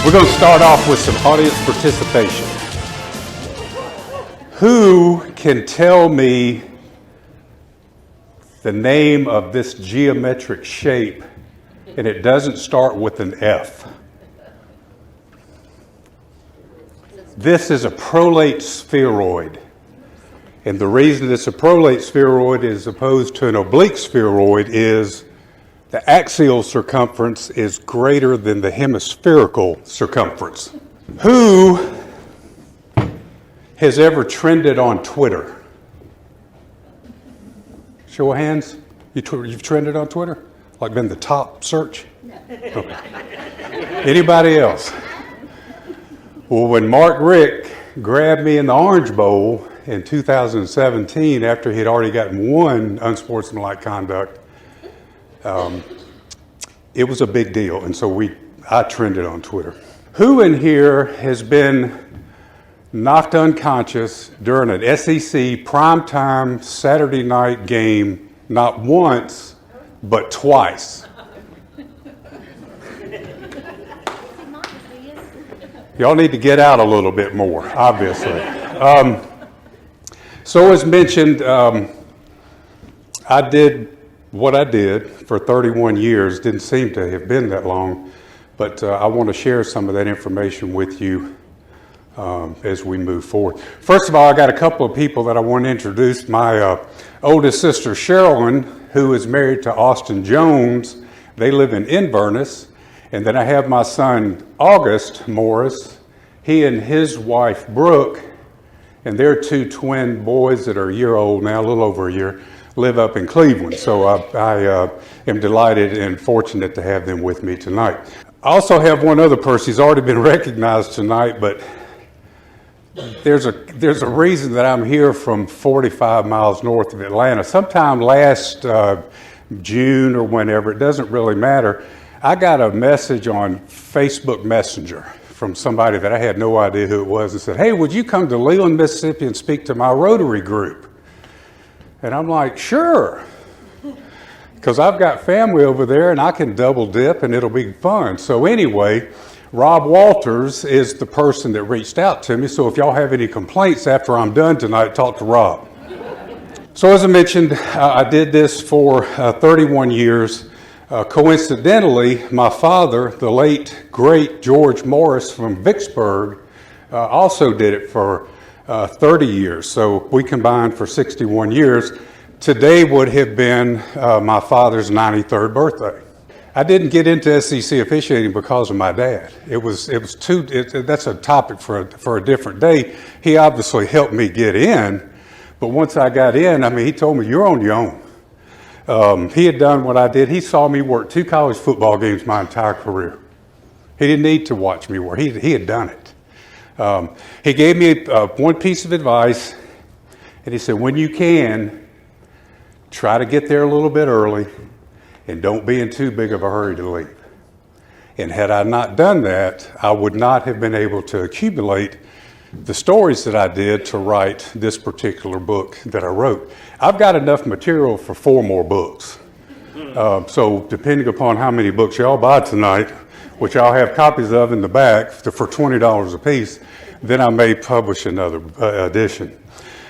We're going to start off with some audience participation. Who can tell me the name of this geometric shape and it doesn't start with an F? This is a prolate spheroid. And the reason it's a prolate spheroid as opposed to an oblique spheroid is the axial circumference is greater than the hemispherical circumference. Who has ever trended on Twitter? Show of hands. You've trended on Twitter? Like been the top search? No. Okay. Anybody else? Well, when Mark Rick grabbed me in the Orange Bowl in 2017 after he'd already gotten one unsportsmanlike conduct, it was a big deal, and so I trended on Twitter. Who in here has been knocked unconscious during an SEC primetime Saturday night game not once, but twice? Y'all need to get out a little bit more, obviously. So as mentioned, I did what I did for 31 years. Didn't seem to have been that long, but I want to share some of that information with you as we move forward. First of all, I got a couple of people that I want to introduce. My oldest sister, Sherilyn, who is married to Austin Jones. They live in Inverness. And then I have my son, Gus Morris. He and his wife, Brooke, and their two twin boys that are a year old now, a little over a year, live up in Cleveland. So I am delighted and fortunate to have them with me tonight. I also have one other person. He's already been recognized tonight, but there's a reason that I'm here from 45 miles north of Atlanta. Sometime last June or whenever, it doesn't really matter, I got a message on Facebook Messenger from somebody that I had no idea who it was and said, "Hey, would you come to Leland, Mississippi and speak to my Rotary group?" And I'm like, "Sure," because I've got family over there and I can double dip and it'll be fun. So anyway, Rob Walters is the person that reached out to me. So if y'all have any complaints after I'm done tonight, talk to Rob. So as I mentioned, I did this for 31 years. Coincidentally, my father, the late, great Gus Morris from Vicksburg, also did it for 30 years. So we combined for 61 years. Today would have been my father's 93rd birthday. I didn't get into SEC officiating because of my dad. That's a topic for a different day. He obviously helped me get in, but once I got in, he told me, "You're on your own." He had done what I did. He saw me work 2 college football games my entire career. He didn't need to watch me work. He had done it. He gave me one piece of advice, and he said, "When you can, try to get there a little bit early, and don't be in too big of a hurry to leave." And had I not done that, I would not have been able to accumulate the stories that I did to write this particular book that I wrote. I've got enough material for 4 more books. So depending upon how many books y'all buy tonight, which I'll have copies of in the back for $20 a piece, then I may publish another edition.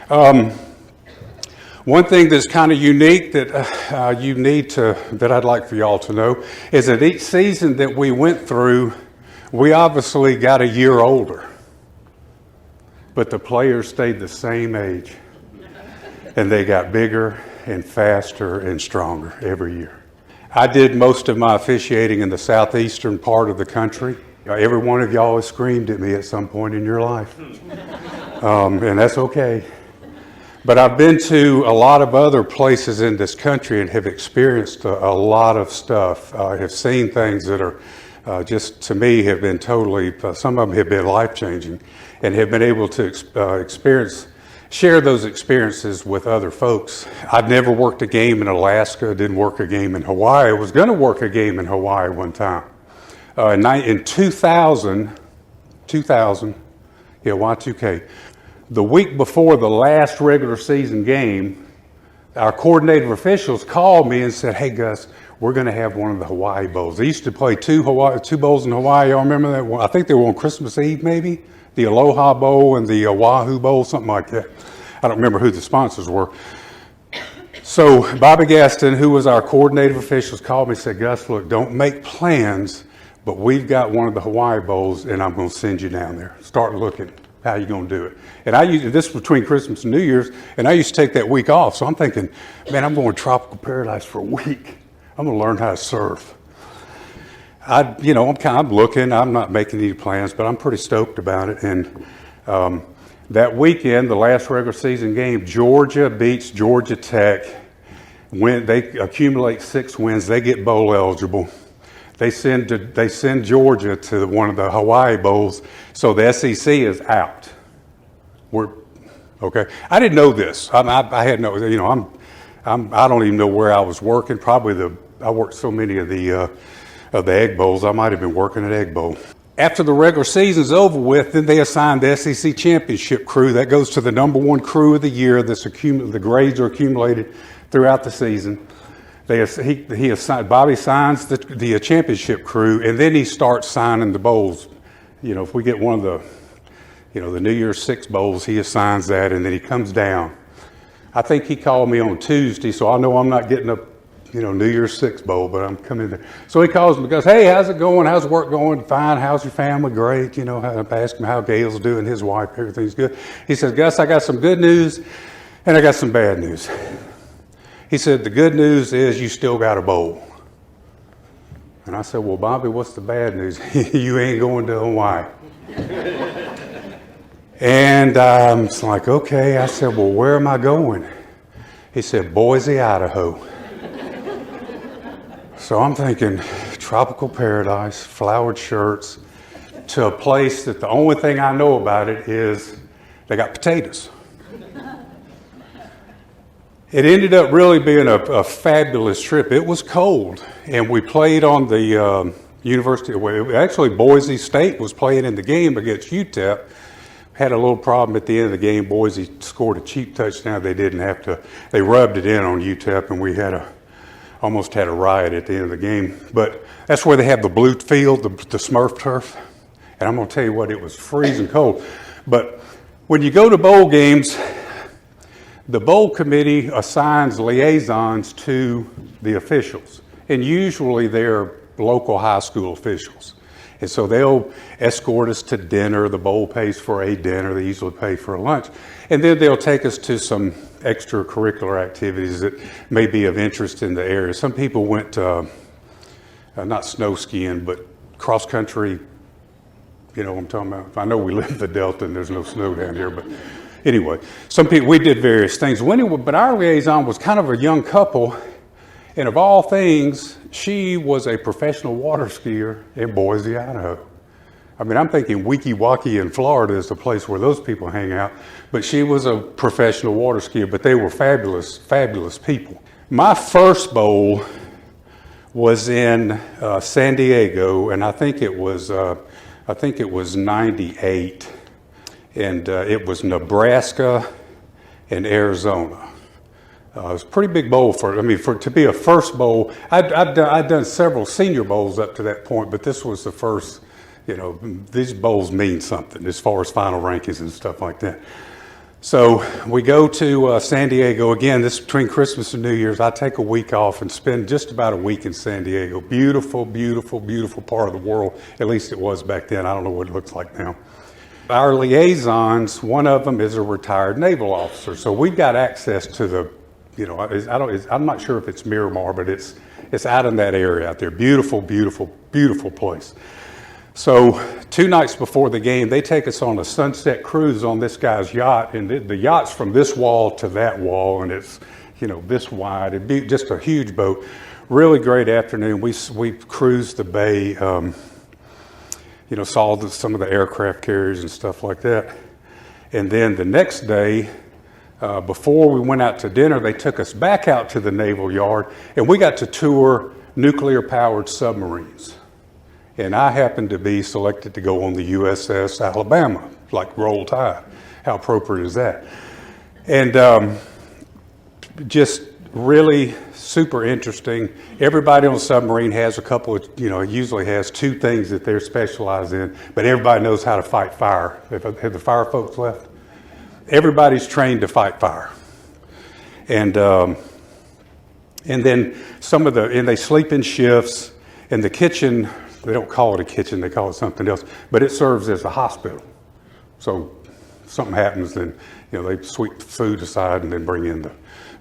One thing that's kind of unique that that I'd like for y'all to know is that each season that we went through, we obviously got a year older, but the players stayed the same age, and they got bigger and faster and stronger every year. I did most of my officiating in the southeastern part of the country. Every one of y'all has screamed at me at some point in your life, and that's okay. But I've been to a lot of other places in this country and have experienced a lot of stuff. I have seen things that are just, to me, have been totally, some of them have been life-changing, and have been able to share those experiences with other folks. I'd never worked a game in Alaska, didn't work a game in Hawaii. I was going to work a game in Hawaii one time. In 2000, Y2K, the week before the last regular season game, our coordinating officials called me and said, "Hey, Gus, we're going to have one of the Hawaii Bowls. They used to play two bowls in Hawaii. Y'all remember that one? I think they were on Christmas Eve, maybe? The Aloha Bowl and the Oahu Bowl, something like that. I don't remember who the sponsors were. So Bobby Gaston, who was our coordinative officials, called me and said, Gus, look, don't make plans, but we've got one of the Hawaii Bowls, and I'm going to send you down there. Start looking. How you going to do it? And this was between Christmas and New Year's, and I used to take that week off. So I'm thinking, man, I'm going to tropical paradise for a week. I'm going to learn how to surf. I'm looking. I'm not making any plans, but I'm pretty stoked about it. And that weekend, the last regular season game, Georgia beats Georgia Tech. When they accumulate 6 wins, they get bowl eligible. They send Georgia to one of the Hawaii Bowls, so the SEC is out. Okay. I didn't know this. I had no. I don't even know where I was working. I worked so many of the Egg Bowls. I might have been working at Egg Bowl. After the regular season's over with, then they assign the SEC championship crew. That goes to the number 1 crew of the year. The grades are accumulated throughout the season. Bobby signs the championship crew, and then he starts signing the bowls. If we get one of the New Year's 6 bowls, he assigns that, and then he comes down. I think he called me on Tuesday, so I know I'm not getting a New Year's 6 bowl, but I'm coming there. So he calls me and goes, hey, how's it going? How's work going? Fine. How's your family? Great. I asked him how Gail's doing, his wife, everything's good. He says, Gus, I got some good news, and I got some bad news. He said, the good news is you still got a bowl. And I said, well, Bobby, what's the bad news? You ain't going to Hawaii. And it's like, okay. I said, well, where am I going? He said, Boise, Idaho. So I'm thinking tropical paradise, flowered shirts, to a place that the only thing I know about it is they got potatoes. It ended up really being a fabulous trip. It was cold, and we played on the University. Actually, Boise State was playing in the game against UTEP. Had a little problem at the end of the game. Boise scored a cheap touchdown. They rubbed it in on UTEP, and we almost had a riot at the end of the game. But that's where they have the blue field, the Smurf turf. And I'm going to tell you what, it was freezing cold. But when you go to bowl games, the bowl committee assigns liaisons to the officials, and usually they're local high school officials. And so they'll escort us to dinner. The bowl pays for a dinner. They usually pay for a lunch. And then they'll take us to some extracurricular activities that may be of interest in the area. Some people went, not snow skiing, but cross country. You know what I'm talking about? I know we live in the Delta and there's no snow down here, but anyway, we did various things. But our liaison was kind of a young couple, and of all things, she was a professional water skier in Boise, Idaho. I mean, I'm thinking Weeki Waki in Florida is the place where those people hang out, but she was a professional water skier, but they were fabulous, fabulous people. My first bowl was in San Diego, and I think it was 98. And it was Nebraska and Arizona. It was a pretty big bowl to be a first bowl. I'd done several senior bowls up to that point, but this was the first. These bowls mean something as far as final rankings and stuff like that. So we go to San Diego again. This is between Christmas and New Year's. I take a week off and spend just about a week in San Diego. Beautiful, beautiful, beautiful part of the world. At least it was back then. I don't know what it looks like now. Our liaisons, one of them is a retired naval officer, so we've got access to the, I'm not sure if it's Miramar, but it's out in that area out there. Beautiful, beautiful, beautiful place. So 2 nights before the game, they take us on a sunset cruise on this guy's yacht, and the yacht's from this wall to that wall, and it's, this wide. It'd be just a huge boat. Really great afternoon. We cruised the bay. Saw some of the aircraft carriers and stuff like that. And then the next day, before we went out to dinner, they took us back out to the Naval Yard, and we got to tour nuclear-powered submarines. And I happened to be selected to go on the USS Alabama, like Roll Tide. How appropriate is that? And just really super interesting. Everybody on a submarine has a couple of, usually has two things that they're specialized in, but everybody knows how to fight fire. Have the fire folks left? Everybody's trained to fight fire. And then and they sleep in shifts. And the kitchen, they don't call it a kitchen, they call it something else, but it serves as a hospital. So if something happens, then they sweep the food aside and then bring in the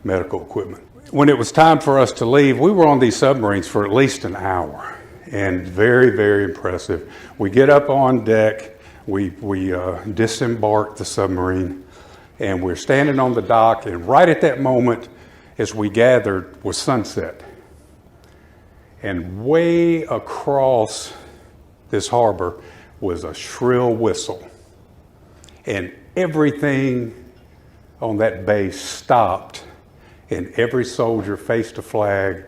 medical equipment. When it was time for us to leave, we were on these submarines for at least an hour, and very, very impressive. We get up on deck, we disembark the submarine, and we're standing on the dock, and right at that moment, as we gathered, was sunset. And way across this harbor was a shrill whistle. And everything on that base stopped, and every soldier faced a flag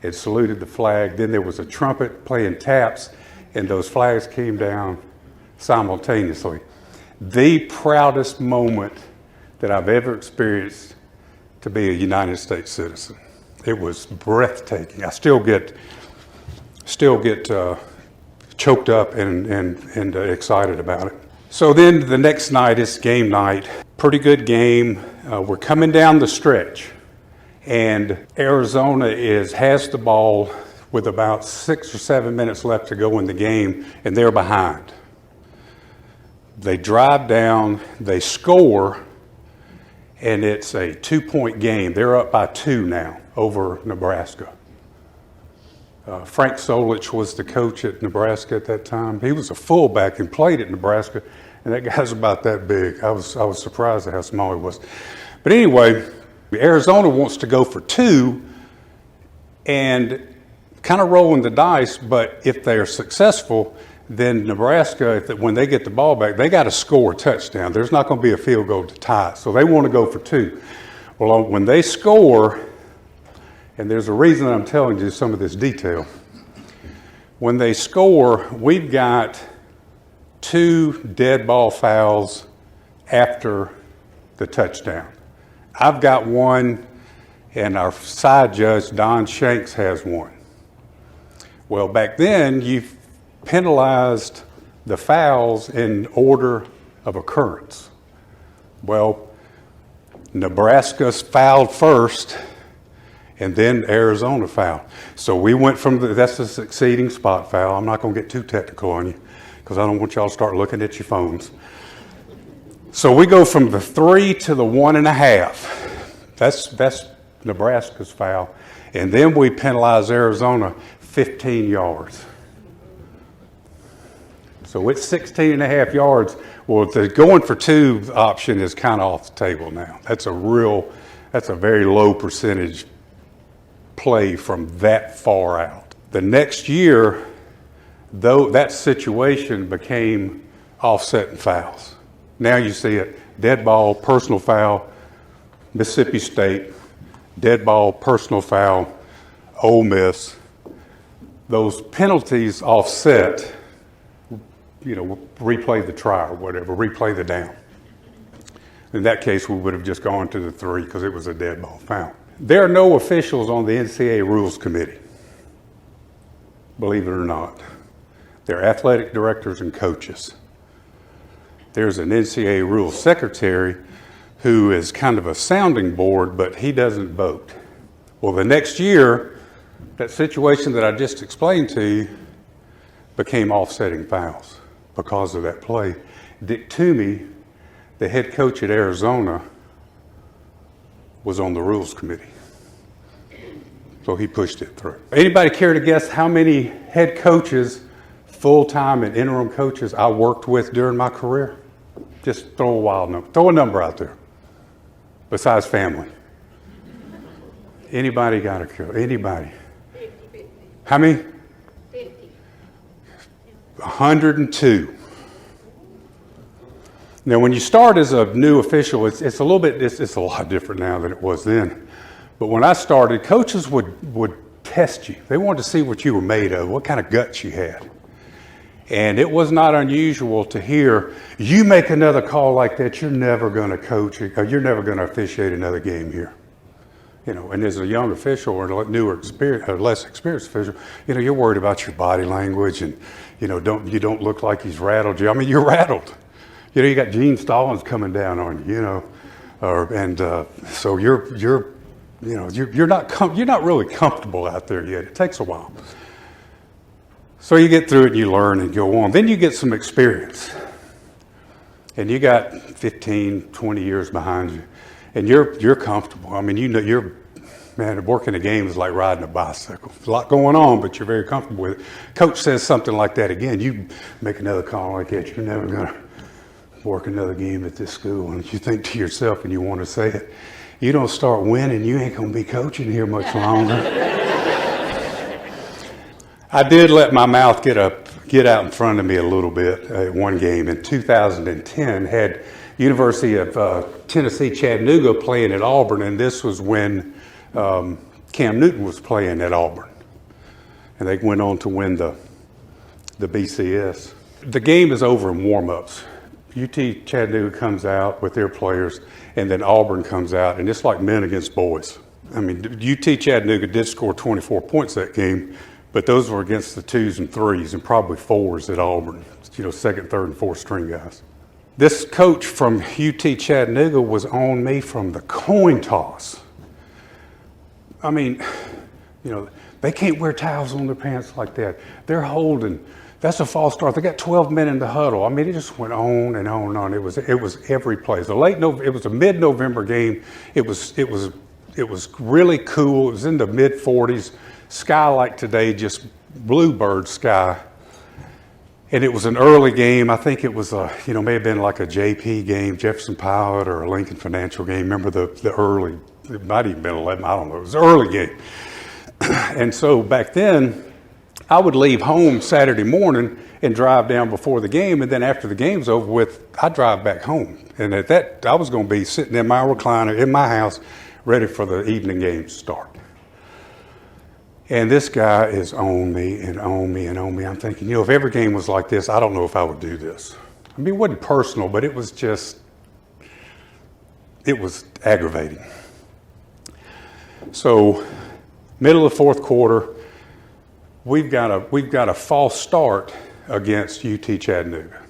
and saluted the flag. Then there was a trumpet playing taps, and those flags came down simultaneously. The proudest moment that I've ever experienced to be a United States citizen. It was breathtaking. I still get choked up and excited about it. So then the next night is game night. Pretty good game. We're coming down the stretch, and Arizona has the ball with about 6 or 7 minutes left to go in the game, and they're behind. They drive down, they score, and it's a 2-point game. They're up by 2 now over Nebraska. Frank Solich was the coach at Nebraska at that time. He was a fullback and played at Nebraska, and that guy's about that big. I was surprised at how small he was. But anyway, Arizona wants to go for 2 and kind of rolling the dice, but if they're successful, then Nebraska, when they get the ball back, they got to score a touchdown. There's not going to be a field goal to tie, so they want to go for 2. Well, when they score, and there's a reason I'm telling you some of this detail. When they score, we've got 2 dead ball fouls after the touchdown. I've got 1, and our side judge, Don Shanks, has 1. Well, back then, you penalized the fouls in order of occurrence. Well, Nebraska's fouled first, and then Arizona fouled. So we went from that's a succeeding spot foul. I'm not going to get too technical on you because I don't want y'all to start looking at your phones. So we go from the 3 to the 1.5. That's Nebraska's foul. And then we penalize Arizona 15 yards. So it's 16.5 yards. Well, the going for 2 option is kind of off the table now. That's a very low percentage play from that far out. The next year, though, that situation became offsetting fouls. Now you see it, dead ball, personal foul, Mississippi State, dead ball, personal foul, Ole Miss. Those penalties offset, replay the try or whatever, replay the down. In that case, we would have just gone to the 3 because it was a dead ball foul. There are no officials on the NCAA Rules Committee, believe it or not. They're athletic directors and coaches. There's an NCAA Rules Secretary who is kind of a sounding board, but he doesn't vote. Well, the next year, that situation that I just explained to you became offsetting fouls because of that play. Dick Toomey, the head coach at Arizona, was on the Rules Committee. So he pushed it through. Anybody care to guess how many head coaches, full-time and interim coaches I worked with during my career? Just throw a wild number. Throw a number out there. Besides family. Anybody got a clue? Anybody? 50. How many? 50. 102. Now, when you start as a new official, it's a lot different now than it was then. But when I started, coaches would test you. They wanted to see what you were made of, what kind of guts you had. And it was not unusual to hear, you make another call like that, you're never going to coach, or you're never going to officiate another game here. and as a young official or a newer experience, or less experienced official, you're worried about your body language and, you don't look like he's rattled you. I mean, you're rattled. You got Gene Stallings coming down on you, so you're not really comfortable out there yet. It takes a while. So you get through it and you learn and go on. Then you get some experience. And you got 15, 20 years behind you. And you're comfortable. I mean, working a game is like riding a bicycle. There's a lot going on, but you're very comfortable with it. Coach says something like that again. You make another call like that, you're never going to work another game at this school. And you think to yourself and you want to say it, you don't start winning, you ain't going to be coaching here much longer. I did let my mouth get out in front of me a little bit at one game. In 2010, had University of Tennessee Chattanooga playing at Auburn, and this was when Cam Newton was playing at Auburn. And they went on to win the BCS. The game is over in warm-ups. UT Chattanooga comes out with their players, and then Auburn comes out, and it's like men against boys. I mean, UT Chattanooga did score 24 points that game, but those were against the 2s and 3s and probably 4s at Auburn, second, third, and fourth string guys. This coach from UT Chattanooga was on me from the coin toss. I mean, they can't wear towels on their pants like that. They're holding. That's a false start. They got 12 men in the huddle. I mean, it just went on and on and on. It was every play. It was a mid-November game. It was really cool. It was in the mid-40s. Sky like today, just bluebird sky. And it was an early game. I think it was may have been like a JP game, Jefferson Pilot, or a Lincoln Financial game. Remember the early, it might even been 11, I don't know. It was an early game. And so back then, I would leave home Saturday morning and drive down before the game, and then after the game's over with, I'd drive back home. And at that, I was going to be sitting in my recliner in my house, ready for the evening game to start. And this guy is on me and on me and on me. I'm thinking, if every game was like this, I don't know if I would do this. I mean, it wasn't personal, but it was aggravating. So, middle of the fourth quarter, we've got a false start against UT Chattanooga.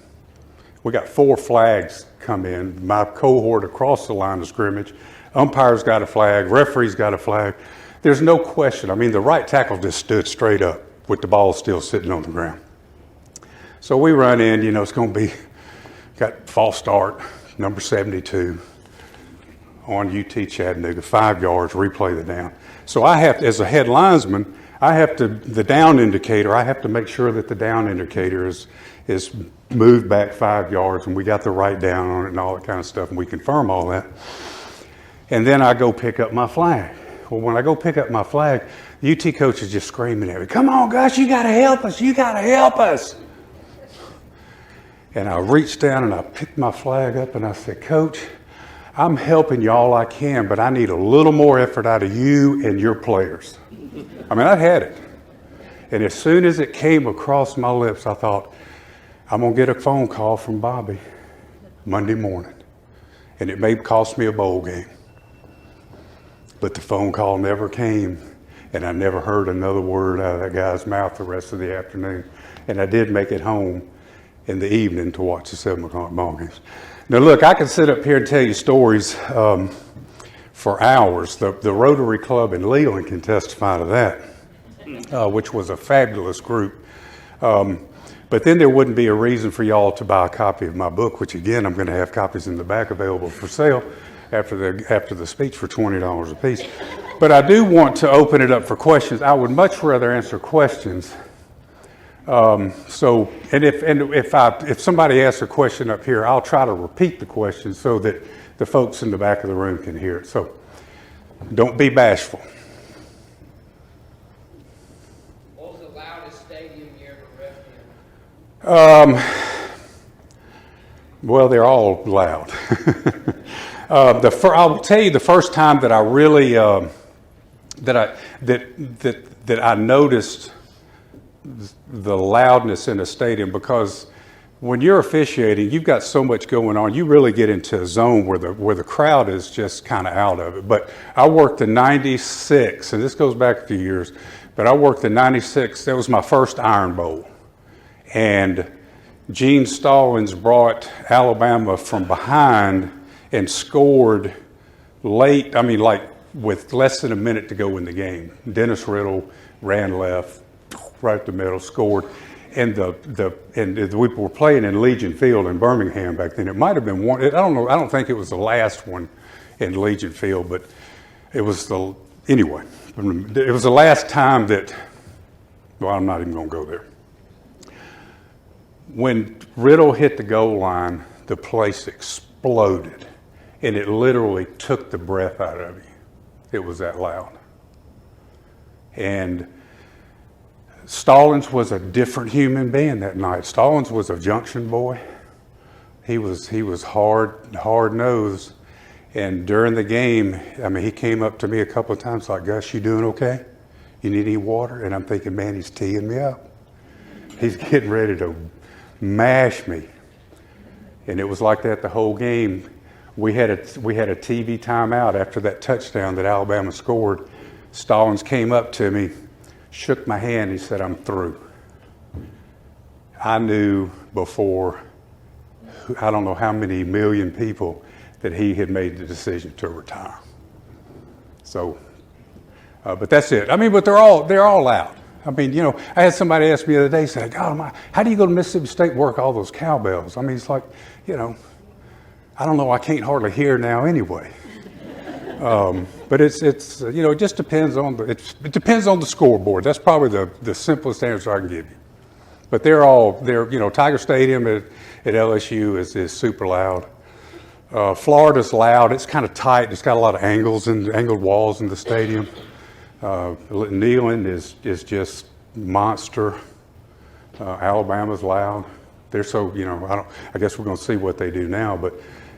We got 4 flags come in. My cohort across the line of scrimmage. Umpire's got a flag. Referee's got a flag. There's no question. I mean, the right tackle just stood straight up with the ball still sitting on the ground. So we run in, it's going to be, got false start, number 72 on UT Chattanooga, 5 yards, replay the down. So I have to, as a head linesman, the down indicator, I have to make sure that the down indicator is moved back 5 yards and we got the right down on it and all that kind of stuff, and we confirm all that. And then I go pick up my flag. Well, when I go pick up my flag, the UT coach is just screaming at me, "Come on, Gus, you got to help us. You got to help us." And I reached down and I picked my flag up and I said, "Coach, I'm helping you all I can, but I need a little more effort out of you and your players." I mean, I had it. And as soon as it came across my lips, I thought, I'm going to get a phone call from Bobby Monday morning. And it may cost me a bowl game. But the phone call never came, and I never heard another word out of that guy's mouth the rest of the afternoon. And I did make it home in the evening to watch the 7 o'clock ball games. Now, look, I could sit up here and tell you stories for hours. The Rotary Club in Leland can testify to that, which was a fabulous group. But then there wouldn't be a reason for y'all to buy a copy of my book, which, again, I'm going to have copies in the back available for sale after the speech for $20 a piece. But I do want to open it up for questions. I would much rather answer questions. If somebody asks a question up here, I'll try to repeat the question so that the folks in the back of the room can hear it. So don't be bashful. What was the loudest stadium you ever repped in? Well, they're all loud. I will tell you the first time that I really that I noticed the loudness in a stadium, because when you're officiating, you've got so much going on. You really get into a zone where the crowd is just kind of out of it. But I worked in '96, and this goes back a few years. But I worked in '96. That was my first Iron Bowl, and Gene Stallings brought Alabama from behind and scored late. I mean, like with less than a minute to go in the game. Dennis Riddle ran left, right up the middle, scored. And we were playing in Legion Field in Birmingham back then. It might have been one. I don't know. I don't think it was the last one in Legion Field, but it was anyway. It was the last time that. Well, I'm not even going to go there. When Riddle hit the goal line, the place exploded, and it literally took the breath out of you. It was that loud. And Stallings was a different human being that night. Stallings was a junction boy. He was hard nosed. And during the game, I mean, he came up to me a couple of times like, "Gus, you doing okay? You need any water?" And I'm thinking, man, he's teeing me up. He's getting ready to mash me. And it was like that the whole game. We had a TV timeout after that touchdown that Alabama scored. Stallings came up to me, shook my hand. He said, "I'm through." I knew before, I don't know how many million people, that he had made the decision to retire. So, but that's it. I mean, but they're all out. I mean, you know, I had somebody ask me the other day, said, "God, how do you go to Mississippi State and work all those cowbells?" I mean, it's like, you know, I don't know. I can't hardly hear now anyway. But it's you know, it just depends on it depends on the scoreboard. That's probably the simplest answer I can give you. But they're you know, Tiger Stadium at LSU is super loud. Florida's loud. It's kind of tight. It's got a lot of angled walls in the stadium. Leland is just monster. Alabama's loud. They're so, you know, I guess we're going to see what they do now, but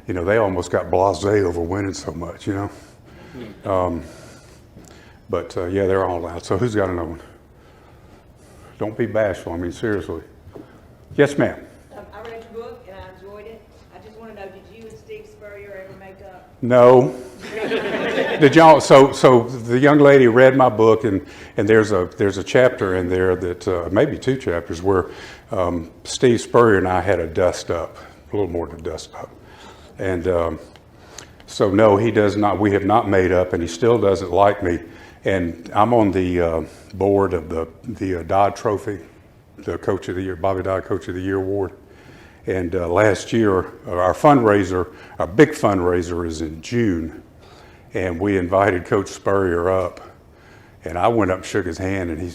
you know, they almost got blasé over winning so much, you know. Yeah, they're all loud. So who's got another one? Don't be bashful. I mean, seriously. Yes, ma'am. I read your book and I enjoyed it. I just want to know, did you and Steve Spurrier ever make up? No. Did y'all? So the young lady read my book, and there's a chapter in there that maybe two chapters where Steve Spurrier and I had a dust up, a little more than a dust up, and so no, he does not. We have not made up, and he still doesn't like me. And I'm on the board of the Dodd Trophy, the Coach of the Year, Bobby Dodd Coach of the Year award. And last year, our big fundraiser is in June. And we invited Coach Spurrier up. And I went up and shook his hand, and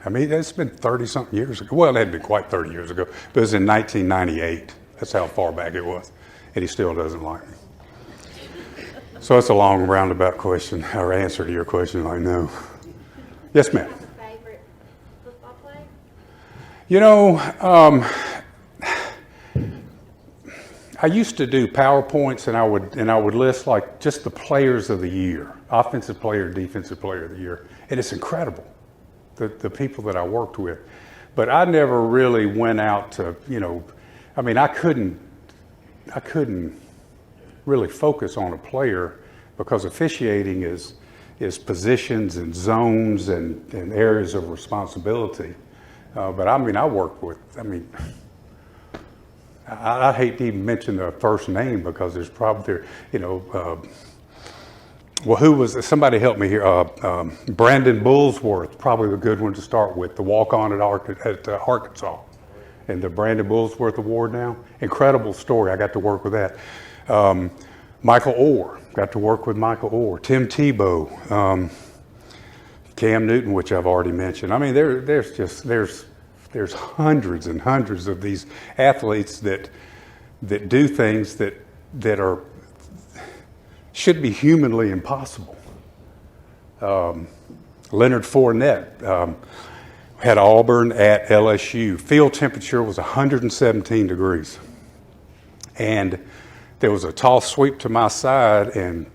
I mean, it's been 30-something years ago. Well, it hadn't been quite 30 years ago, but it was in 1998. That's how far back it was. And he still doesn't like me. So it's a long roundabout question, or answer to your question, I know. Yes, ma'am. What's your favorite football player? You know, I used to do PowerPoints, and I would list like just the players of the year, offensive player, defensive player of the year, and it's incredible, the people that I worked with. But I never really went out to, you know, I mean, I couldn't really focus on a player because officiating is positions and zones and areas of responsibility. But I mean, I hate to even mention the first name because there's probably, you know, well, who was, somebody help me here, Brandon Bullsworth, probably the good one to start with, the walk-on at Arkansas, and the Brandon Bullsworth Award now. Incredible story, I got to work with that. Michael Orr, got to work with Michael Orr. Tim Tebow, Cam Newton, which I've already mentioned. I mean, there's hundreds and hundreds of these athletes that do things that should be humanly impossible. Leonard Fournette had Auburn at LSU. Field temperature was 117 degrees. And there was a toss sweep to my side, and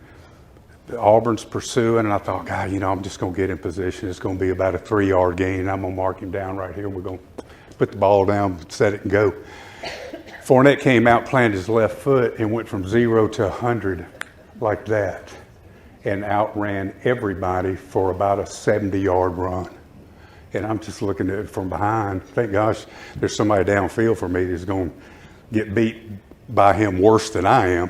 Auburn's pursuing, and I thought, God, you know, I'm just going to get in position. It's going to be about a 3-yard gain, and I'm going to mark him down right here. We're going to put the ball down, set it and go. Fournette came out, planted his left foot, and went from 0 to 100 like that, and outran everybody for about a 70-yard run. And I'm just looking at it from behind. Thank gosh there's somebody downfield for me that's going to get beat by him worse than I am.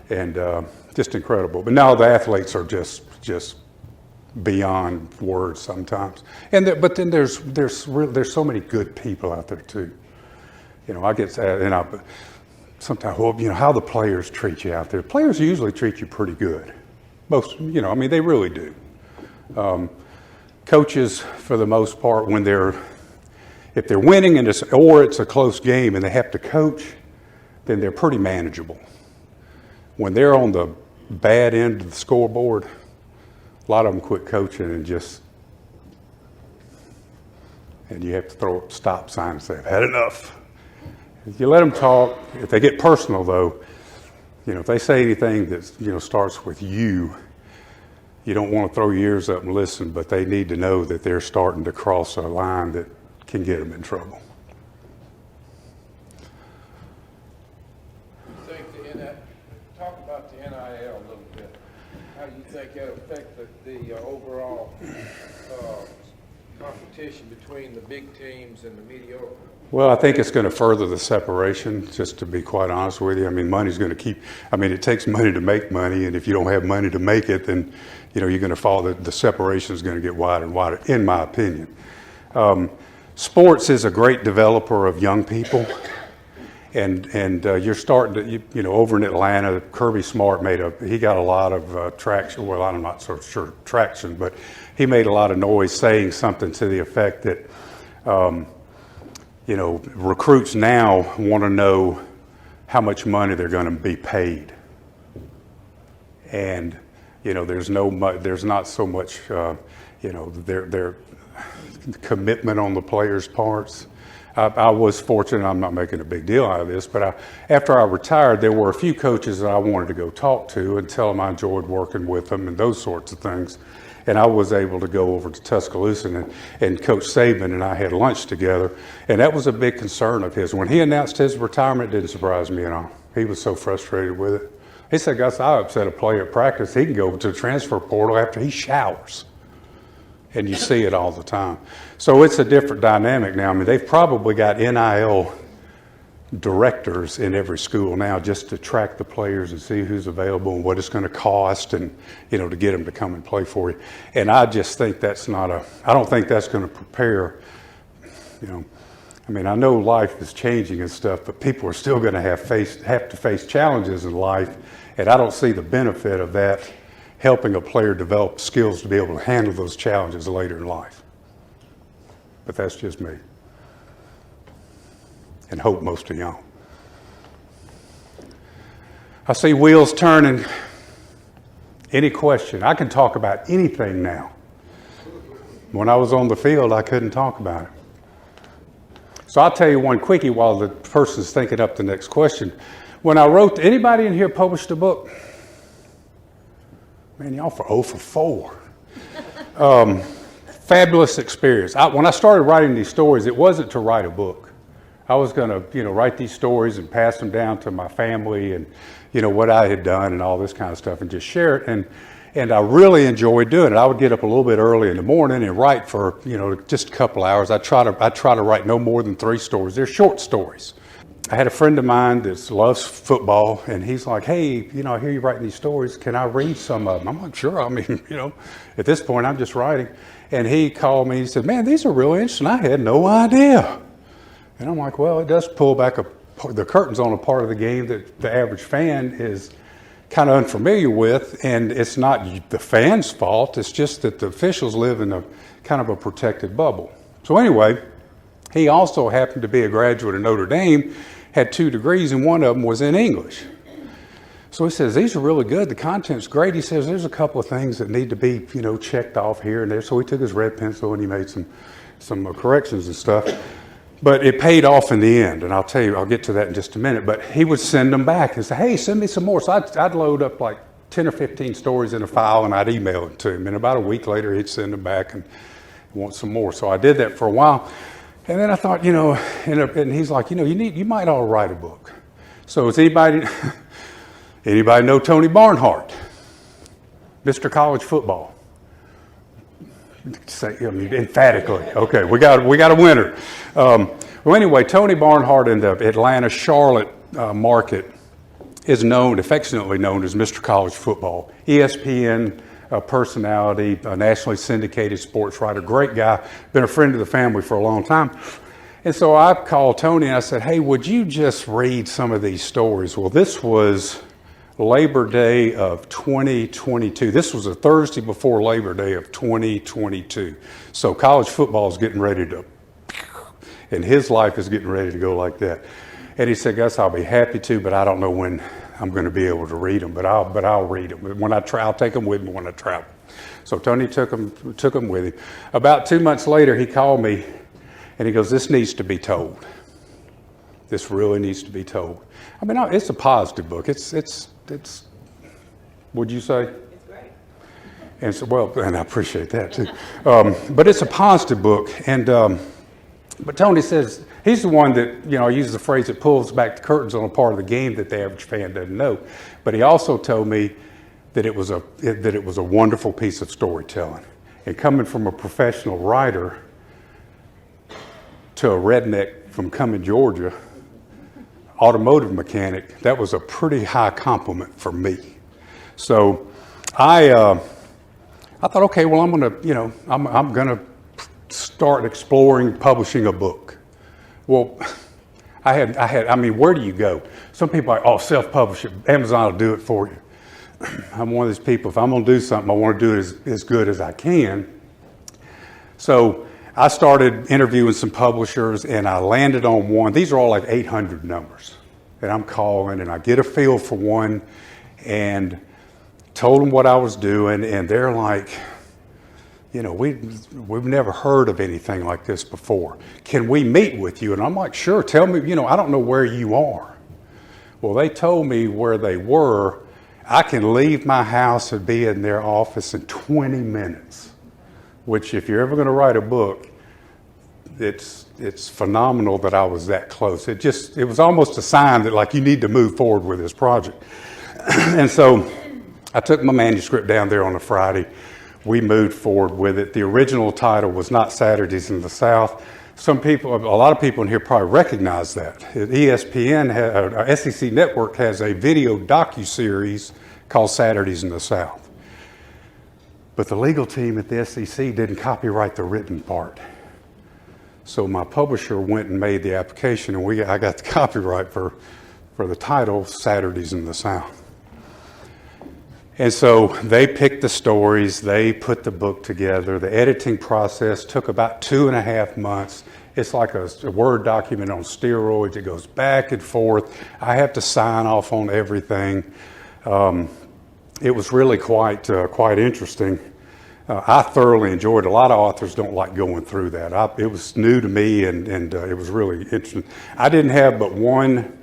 And just incredible. But now the athletes are just beyond words sometimes. But then there's so many good people out there too. You know, I get sometimes, well, you know, how the players treat you out there. Players usually treat you pretty good. Most, you know, I mean, they really do. Coaches, for the most part, if they're winning and it's a close game and they have to coach, then they're pretty manageable. When they're on the bad end of the scoreboard, a lot of them quit coaching and you have to throw up a stop sign and say, I've had enough. If you let them talk, if they get personal though, you know, if they say anything that, you know, starts with you don't want to throw your ears up and listen, but they need to know that they're starting to cross a line that can get them in trouble. Talk about the NIL a little bit. How do you think that affected the overall competition between the big teams and the mediocre? Well, I think it's going to further the separation, just to be quite honest with you. I mean, money's going to it takes money to make money, and if you don't have money to make it, then, you know, you're going to fall, the separation is going to get wider and wider, in my opinion. Sports is a great developer of young people. And you're starting to, you know, over in Atlanta, Kirby Smart he got a lot of traction. Well, I'm not so sure traction, but he made a lot of noise saying something to the effect that, you know, recruits now want to know how much money they're going to be paid. And, you know, there's not so much, you know, their commitment on the players' parts. I was fortunate, I'm not making a big deal out of this, but after I retired, there were a few coaches that I wanted to go talk to and tell them I enjoyed working with them and those sorts of things. And I was able to go over to Tuscaloosa and Coach Saban and I had lunch together. And that was a big concern of his. When he announced his retirement, it didn't surprise me at all. He was so frustrated with it. He said, Gus, I upset a player at practice. He can go to the transfer portal after he showers. And you see it all the time. So it's a different dynamic now. I mean, they've probably got NIL directors in every school now just to track the players and see who's available and what it's going to cost and, you know, to get them to come and play for you. And I just think I don't think that's going to prepare, you know, I mean, I know life is changing and stuff, but people are still going to have to face challenges in life. And I don't see the benefit of that helping a player develop skills to be able to handle those challenges later in life. But that's just me. And hope most of y'all. I see wheels turning. Any question? I can talk about anything now. When I was on the field, I couldn't talk about it. So I'll tell you one quickie while the person's thinking up the next question. When I wrote, anybody in here published a book? Man, y'all for 0 for 4. Fabulous experience. When I started writing these stories, it wasn't to write a book. I was going to, you know, write these stories and pass them down to my family and, you know, what I had done and all this kind of stuff and just share it. And I really enjoyed doing it. I would get up a little bit early in the morning and write for, you know, just a couple hours. I try to write no more than 3 stories. They're short stories. I had a friend of mine that loves football, and he's like, hey, you know, I hear you writing these stories. Can I read some of them? I'm like, sure. I mean, you know, at this point, I'm just writing. And he called me and he said, man, these are really interesting. I had no idea. And I'm like, well, it does pull back the curtains on a part of the game that the average fan is kind of unfamiliar with. And it's not the fans' fault. It's just that the officials live in a kind of a protected bubble. So anyway, he also happened to be a graduate of Notre Dame, had 2 degrees, and one of them was in English. So he says, these are really good. The content's great. He says, there's a couple of things that need to be, you know, checked off here and there. So he took his red pencil and he made some corrections and stuff. But it paid off in the end. And I'll tell you, I'll get to that in just a minute. But he would send them back and say, hey, send me some more. So I'd load up like 10 or 15 stories in a file and I'd email it to him. And about a week later, he'd send them back and want some more. So I did that for a while. And then I thought, and he's like, you might ought to write a book. So is anybody know Tony Barnhart, Mr. College Football? Say, emphatically. Okay, we got a winner. Well, anyway, Tony Barnhart in the Atlanta, Charlotte market is affectionately known as Mr. College Football. ESPN personality, a nationally syndicated sports writer, great guy, been a friend of the family for a long time. And so I called Tony and I said, hey, would you just read some of these stories? Well, this was Labor Day of 2022. This was a Thursday before Labor Day of 2022. So college football is getting ready to, and his life is getting ready to go like that. And he said, Gus, I'll be happy to, but I don't know when I'm going to be able to read them, but I'll read them. When I'll take them with me when I travel. So Tony took them with him. About 2 months later, he called me and he goes, this needs to be told. This really needs to be told. I mean, it's a positive book. It's would you say? It's great. And so, well, and I appreciate that too. But it's a positive book. And, but Tony says, he's the one that, I use the phrase that pulls back the curtains on a part of the game that the average fan doesn't know. But he also told me that it was a wonderful piece of storytelling. And coming from a professional writer to a redneck from Cumming, Georgia, automotive mechanic, that was a pretty high compliment for me. So I thought, okay, well, I'm gonna start exploring publishing a book. Well, I mean, where do you go? Some people are like, oh, self-publish it. Amazon will do it for you. I'm one of these people, if I'm gonna do something, I wanna do it as good as I can. So I started interviewing some publishers and I landed on one. These are all like 800 numbers. And I'm calling and I get a feel for one and told them what I was doing. And they're like, we've never heard of anything like this before. Can we meet with you? And I'm like, sure, tell me, I don't know where you are. Well, they told me where they were. I can leave my house and be in their office in 20 minutes, which if you're ever going to write a book, it's phenomenal that I was that close. It was almost a sign that like you need to move forward with this project. And so I took my manuscript down there on a Friday. We moved forward with it. The original title was not Saturdays in the South. A lot of people in here probably recognize that. ESPN, SEC Network has a video docuseries called Saturdays in the South. But the legal team at the SEC didn't copyright the written part. So my publisher went and made the application and I got the copyright for the title Saturdays in the South. And so they picked the stories, they put the book together. The editing process took about 2.5 months. It's like a Word document on steroids. It goes back and forth. I have to sign off on everything. It was really quite interesting. I thoroughly enjoyed it. A lot of authors don't like going through that. It was new to me and it was really interesting. I didn't have but one.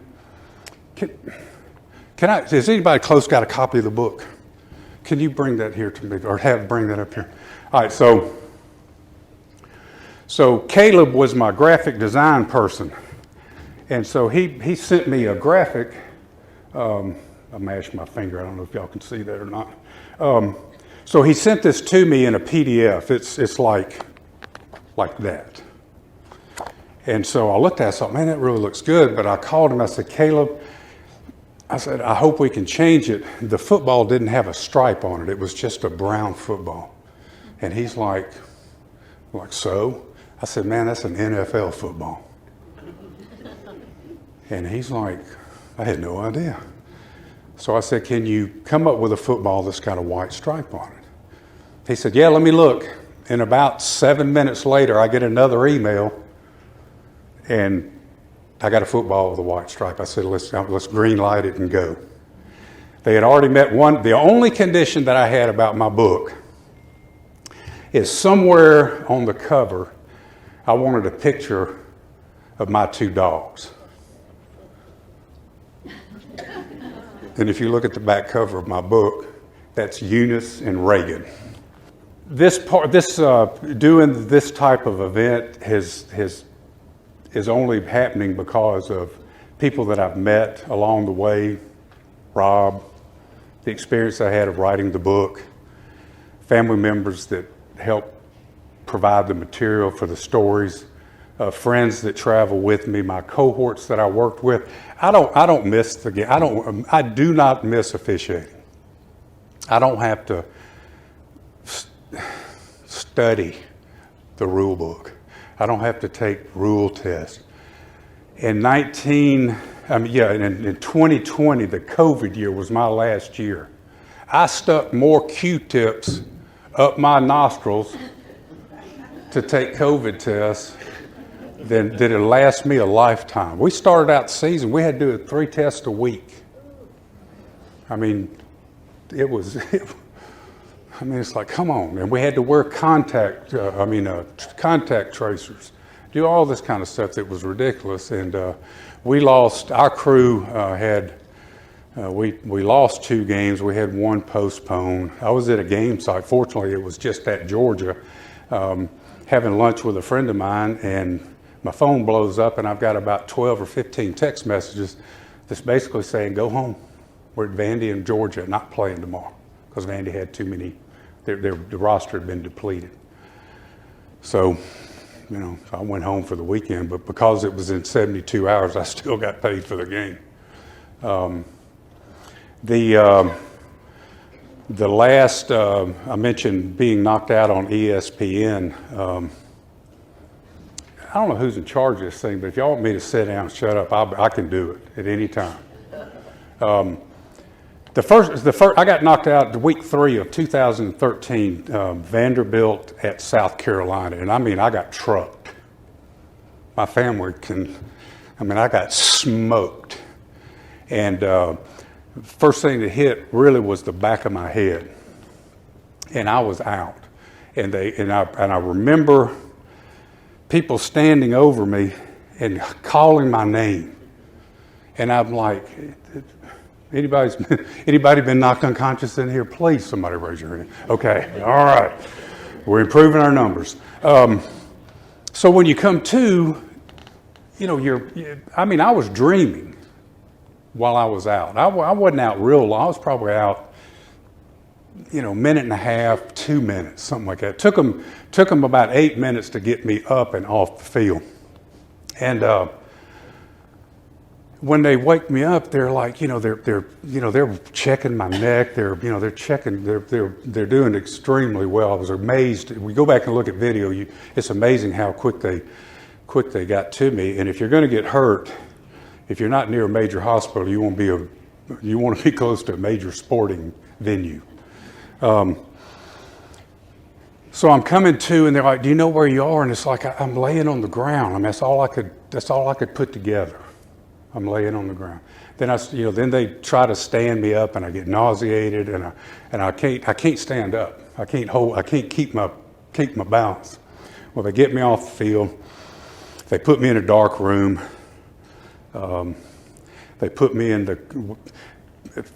Has anybody close got a copy of the book? Can you bring that here to me, or bring that up here? All right, so Caleb was my graphic design person, and so he sent me a graphic. I mashed my finger. I don't know if y'all can see that or not. So he sent this to me in a PDF. It's like that. And so I looked at it, I thought, man, that really looks good. But I called him. I said, Caleb, I said, I hope we can change it. The football didn't have a stripe on it. It was just a brown football. And he's like, so? I said, man, that's an NFL football. And he's like, I had no idea. So I said, can you come up with a football that's got a white stripe on it? He said, yeah, let me look. And about 7 minutes later, I get another email, and I got a football with a white stripe. I said, let's green light it and go. They had already met one. The only condition that I had about my book is somewhere on the cover, I wanted a picture of my 2 dogs. And if you look at the back cover of my book, that's Eunice and Reagan. Doing this type of event has is only happening because of people that I've met along the way, Rob, the experience I had of writing the book, family members that help provide the material for the stories, friends that travel with me, my cohorts that I worked with. I don't miss the game. I do not miss officiating. I don't have to study the rule book. I don't have to take rule tests. In 2020, the COVID year was my last year. I stuck more Q-tips up my nostrils to take COVID tests than it'll last me a lifetime. We started out the season, we had to do 3 tests a week. I mean, it's like, come on. And we had to wear contact tracers, do all this kind of stuff that was ridiculous. And we lost, our crew we lost 2 games. We had 1 postponed. I was at a game site. Fortunately, it was just at Georgia, having lunch with a friend of mine, and my phone blows up and I've got about 12 or 15 text messages that's basically saying, go home. We're at Vandy in Georgia, not playing tomorrow, because Vandy had too many, the roster had been depleted. So, I went home for the weekend, but because it was in 72 hours, I still got paid for the game. The last, I mentioned being knocked out on ESPN. I don't know who's in charge of this thing, but if y'all want me to sit down and shut up, I can do it at any time. The first, I got knocked out week 3 of 2013, Vanderbilt at South Carolina, and I got trucked. My family I got smoked. And first thing that hit really was the back of my head, and I was out. And I remember people standing over me and calling my name, and I'm like, anybody been knocked unconscious in here? Please, somebody raise your hand. Okay, all right, we're improving our numbers. So when you come to, I was dreaming while I was out. I wasn't out real long. I was probably out, minute and a half, 2 minutes, something like that. Took them about 8 minutes to get me up and off the field. And when they wake me up, they're like, they're checking my neck. They're checking. They're doing extremely well. I was amazed. We go back and look at video. It's amazing how quick they got to me. And if you're going to get hurt, if you're not near a major hospital, you want to be close to a major sporting venue. So I'm coming to, and they're like, "Do you know where you are?" And it's like I'm laying on the ground. That's all I could put together. I'm laying on the ground. Then then they try to stand me up, and I get nauseated, and I can't stand up. I can't keep my balance. Well, they get me off the field. They put me in a dark room. They put me in the.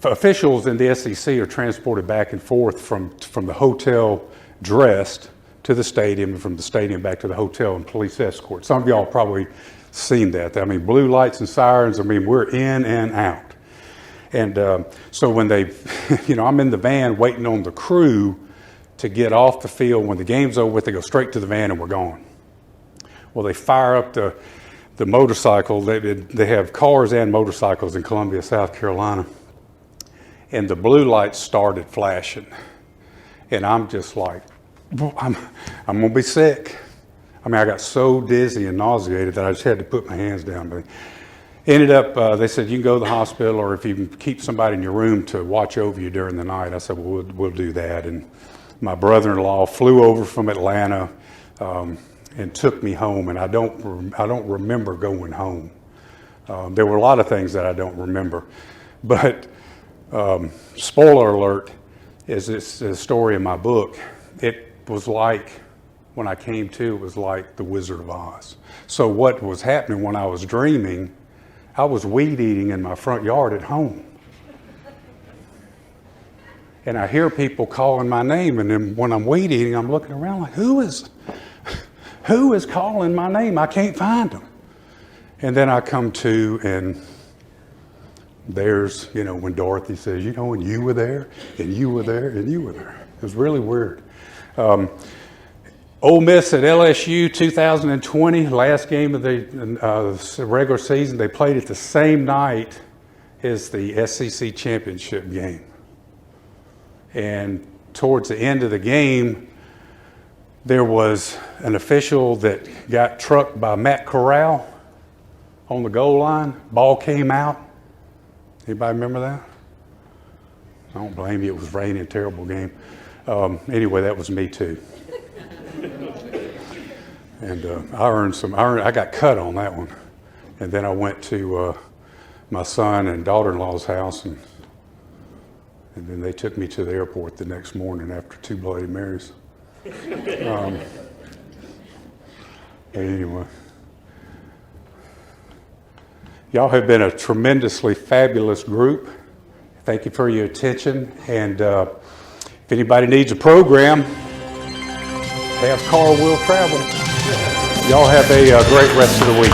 Officials in the SEC are transported back and forth from the hotel dressed to the stadium, and from the stadium back to the hotel in police escort. Some of y'all probably seen that. Blue lights and sirens. We're in and out. And so when they, I'm in the van waiting on the crew to get off the field. When the game's over with, they go straight to the van and we're gone. Well, they fire up the motorcycle. They have cars and motorcycles in Columbia, South Carolina. And the blue lights started flashing. And I'm just like, I'm going to be sick. I got so dizzy and nauseated that I just had to put my hands down. But ended up, they said, you can go to the hospital, or if you can keep somebody in your room to watch over you during the night. I said, well, we'll do that. And my brother-in-law flew over from Atlanta and took me home. And I don't remember going home. There were a lot of things that I don't remember. But spoiler alert, is this a story in my book. It was like, when I came to, it was like the Wizard of Oz. So what was happening when I was dreaming, I was weed eating in my front yard at home. And I hear people calling my name, and then when I'm weed eating, I'm looking around like, who is calling my name? I can't find them. And then I come to, and there's, when Dorothy says, and you were there, and you were there, and you were there. It was really weird. Ole Miss at LSU 2020, last game of the regular season. They played it the same night as the SEC championship game. And towards the end of the game, there was an official that got trucked by Matt Corral on the goal line. Ball came out. Anybody remember that? I don't blame you. It was raining, terrible game. Anyway, that was me too. And I got cut on that one. And then I went to my son and daughter-in-law's house, and then they took me to the airport the next morning after 2 Bloody Marys. Anyway. Y'all have been a tremendously fabulous group. Thank you for your attention. And if anybody needs a program, have Carl Will Travel. Y'all have a great rest of the week.